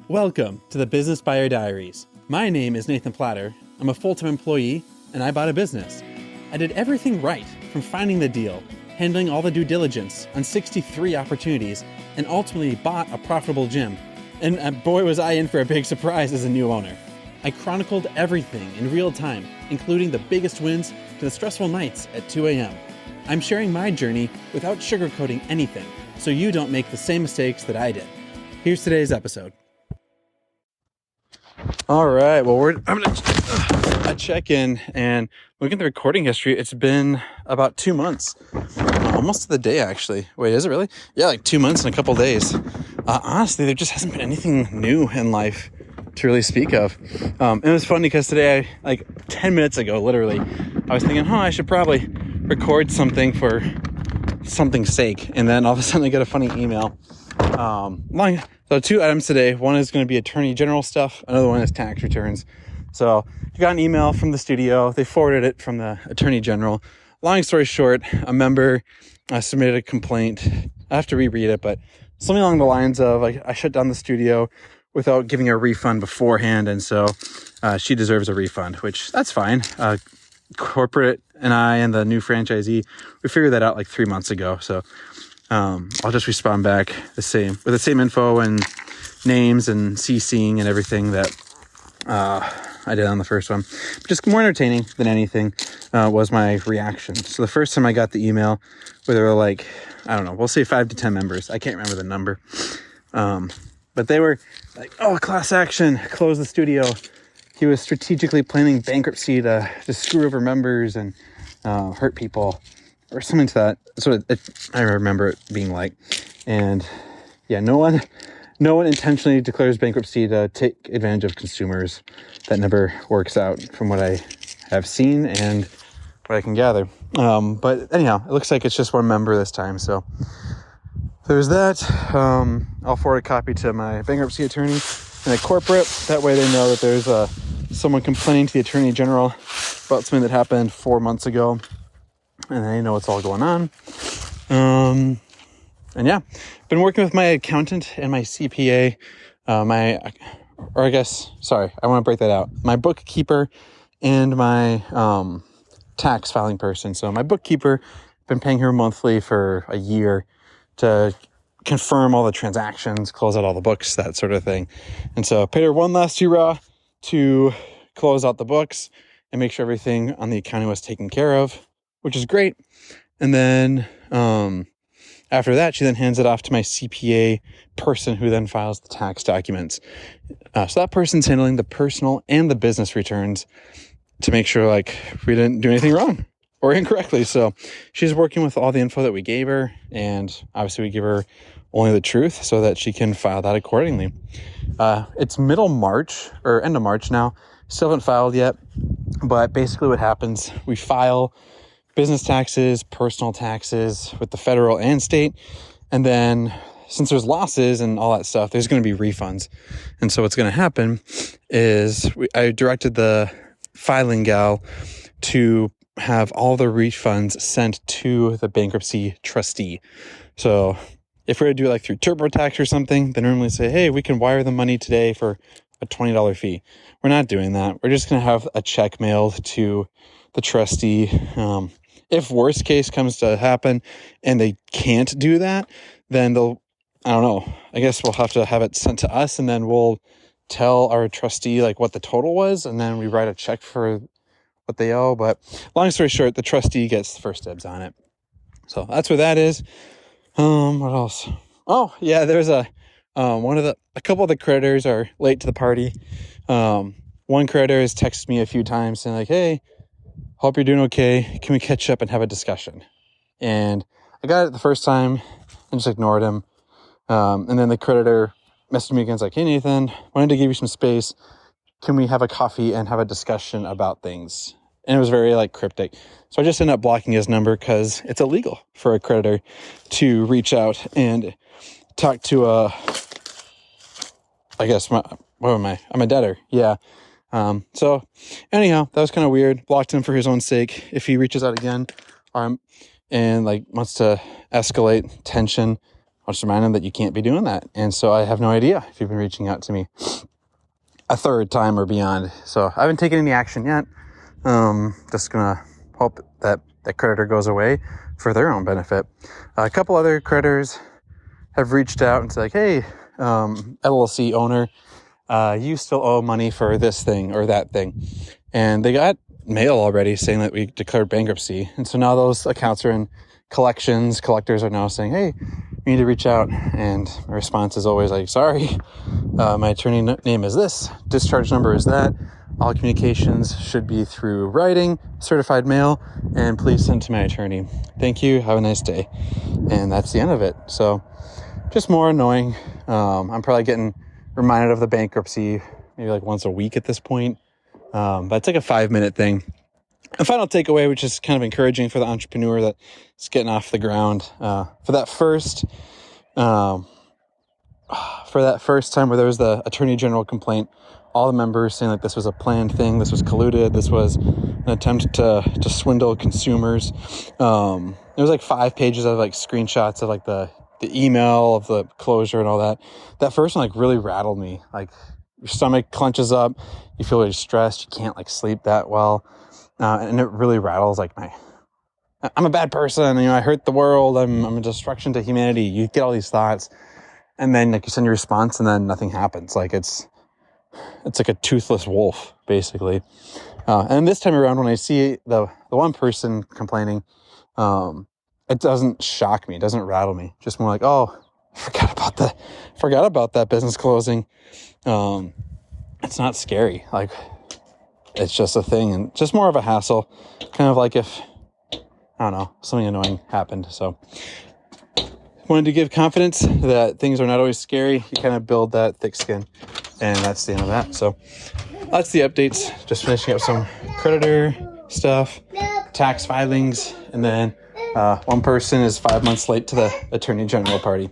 Welcome to the Business Buyer Diaries. My name is Nathan Platter. I'm a full-time employee, and I bought a business. I did everything right, from finding the deal, handling all the due diligence on 63 opportunities, and ultimately bought a profitable gym. And boy, was I in for a big surprise as a new owner. I chronicled everything in real time, including the biggest wins to the stressful nights at 2 a.m. I'm sharing my journey without sugarcoating anything, so you don't make the same mistakes that I did. Here's today's episode. All right, well, I'm going to check in and look at the recording history. It's been about 2 months, almost to the day, actually. Wait, is it really? Yeah, like 2 months and a couple days. Honestly, there just hasn't been anything new in life to really speak of. It was funny because today, like 10 minutes ago, literally, I was thinking, I should probably record something for something's sake. And then all of a sudden I get a funny email. So 2 items today. One is going to be attorney general stuff. Another one is tax returns. So I got an email from the studio. They forwarded it from the attorney general. Long story short, a member submitted a complaint. I have to reread it, but something along the lines of I shut down the studio without giving her a refund beforehand. And so she deserves a refund, which that's fine. Corporate and I and the new franchisee, we figured that out like 3 months ago. So I'll just respond back with the same info and names and CCing and everything that I did on the first one. Just more entertaining than anything was my reaction. So the first time I got the email where they were like, I don't know, we'll say 5 to 10 members. I can't remember the number. But they were like, class action, close the studio. He was strategically planning bankruptcy to screw over members and hurt people. Or something to that. That's what I remember it being like. And yeah, no one intentionally declares bankruptcy to take advantage of consumers. That never works out from what I have seen and what I can gather. But anyhow, it looks like it's just one member this time. So there's that. I'll forward a copy to my bankruptcy attorney and a corporate. That way they know that there's someone complaining to the attorney general about something that happened 4 months ago. And I know what's all going on. And yeah, been working with my accountant and my CPA, I want to break that out. My bookkeeper and my tax filing person. So my bookkeeper, been paying her monthly for a year to confirm all the transactions, close out all the books, that sort of thing. And so I paid her one last hurrah to close out the books and make sure everything on the accounting was taken care of, which is great. And then after that, she then hands it off to my CPA person who then files the tax documents. So that person's handling the personal and the business returns to make sure we didn't do anything wrong or incorrectly. So she's working with all the info that we gave her. And obviously we give her only the truth so that she can file that accordingly. It's middle March or end of March now. Still haven't filed yet. But basically what happens, we file business taxes, personal taxes with the federal and state. And then since there's losses and all that stuff, there's going to be refunds. And so what's going to happen is I directed the filing gal to have all the refunds sent to the bankruptcy trustee. So if we were to do it through TurboTax or something, they normally say, hey, we can wire the money today for a $20 fee. We're not doing that. We're just going to have a check mailed to the trustee. If worst case comes to happen and they can't do that, then I guess we'll have to have it sent to us and then we'll tell our trustee what the total was and then we write a check for what they owe. But long story short, the trustee gets the first dibs on it. So that's where that is. What else? Oh yeah, there's a couple of the creditors are late to the party. One creditor has texted me a few times saying hey, hope you're doing okay. Can we catch up and have a discussion? And I got it the first time and just ignored him. And then the creditor messaged me again. It's hey, Nathan, wanted to give you some space. Can we have a coffee and have a discussion about things? And it was very cryptic. So I just ended up blocking his number because it's illegal for a creditor to reach out and talk to I'm a debtor. Yeah. So anyhow, that was kind of weird. Blocked him for his own sake. If he reaches out again, and wants to escalate tension, I'll just remind them that you can't be doing that. And so I have no idea if you've been reaching out to me a third time or beyond. So I haven't taken any action yet. Just going to hope that that creditor goes away for their own benefit. A couple other creditors have reached out and said, like, hey, LLC owner, you still owe money for this thing or that thing. And they got mail already saying that we declared bankruptcy. And so now those accounts are in collections. Collectors are now saying, hey, you need to reach out. And my response is always like, sorry, my attorney name is this, discharge number is that. All communications should be through writing, certified mail, and please send to my attorney. Thank you. Have a nice day. And that's the end of it. So just more annoying. I'm probably getting reminded of the bankruptcy maybe like once a week at this point. But it's like a 5-minute thing. A final takeaway, which is kind of encouraging for the entrepreneur that's getting off the ground. For that first time where there was the attorney general complaint, all the members saying like this was a planned thing, this was colluded, this was an attempt to swindle consumers. There was like 5 pages of like screenshots of like the email of the closure and all that. That first one like really rattled me. Like your stomach clenches up, you feel really stressed, you can't like sleep that well. And it really rattles like I'm a bad person, I hurt the world, I'm a destruction to humanity. You get all these thoughts and then like you send your response and then nothing happens. Like it's like a toothless wolf, basically. And this time around, when I see the one person complaining, it doesn't shock me. It doesn't rattle me. Just more like, oh, forgot about that business closing. It's not scary. Like it's just a thing and just more of a hassle. Kind of like if, I don't know, something annoying happened. So wanted to give confidence that things are not always scary. You kind of build that thick skin. And that's the end of that. So that's the updates. Just finishing up some creditor stuff, tax filings, and then one person is 5 months late to the attorney general party.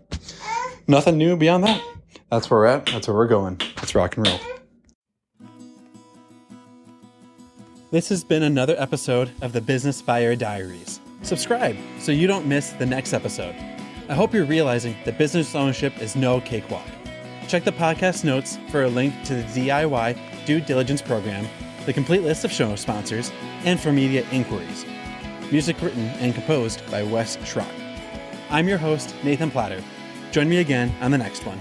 Nothing new beyond that. That's where we're at. That's where we're going. Let's rock and roll. This has been another episode of the Business Buyer Diaries. Subscribe so you don't miss the next episode. I hope you're realizing that business ownership is no cakewalk. Check the podcast notes for a link to the DIY due diligence program, the complete list of show sponsors, and for media inquiries. Music written and composed by Wes Schrock. I'm your host, Nathan Platter. Join me again on the next one.